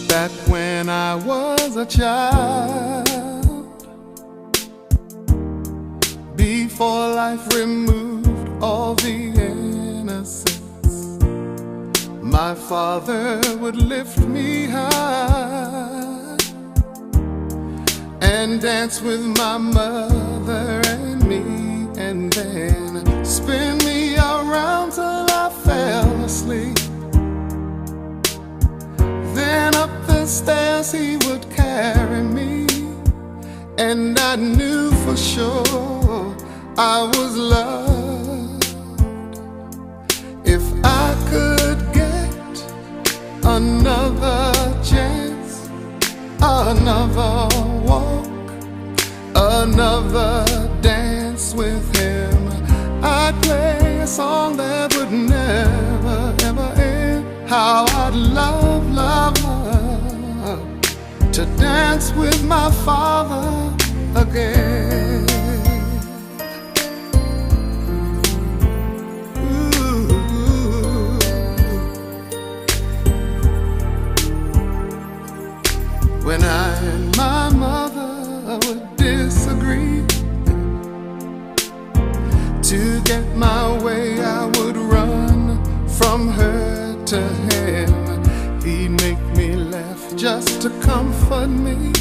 that when I was a child, before life removed all the innocence, my father would lift me high and dance with my mother and me, and then spin me around till I fell asleep. Then up the stairs he would carry me, and I knew for sure I was loved. If I could get another chance, another walk, another dance with him, I'd play a song that would never, ever end. How I'd love, love, love to dance with my father again. Ooh. When I and my mother would disagree, to get my way I would run from her to him. He'd make me laugh just to comfort me,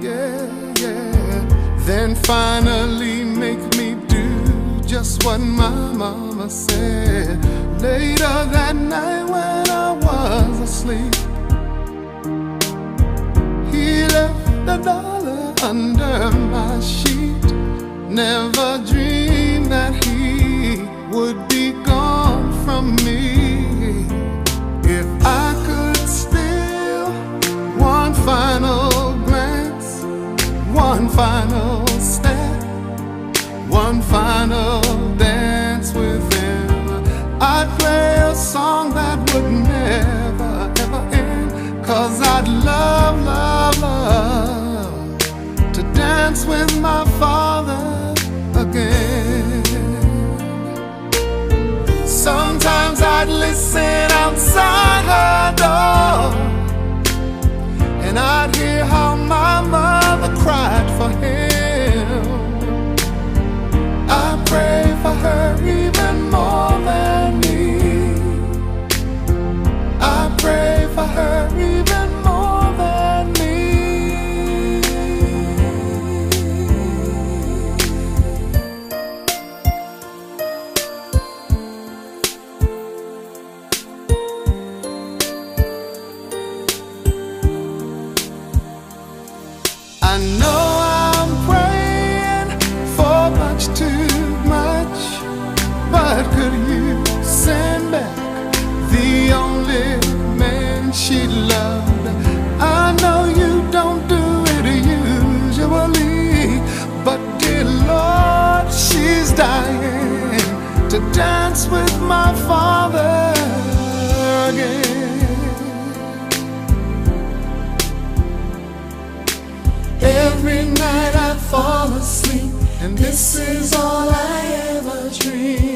yeah, yeah. Then finally make me do just what my mama said. Later that night when I was asleep, he left $1 under my sheet. Never dreamed that he would be gone from me. If I could steal one final glance, one final step, one final dance with him, I'd play a song that would never, ever end. 'Cause I'd love, love, love to dance with my father again. Sometimes I'd listen outside her door, and I'd hear how my mother cried for him. I pray for her even more than me. I pray for her even more than me. I know I'm praying for much too much, but could you send back the only man she loved? I know you don't do it usually, but dear Lord, she's dying to dance with my father again. Every night I fall asleep, and this is all I ever dream.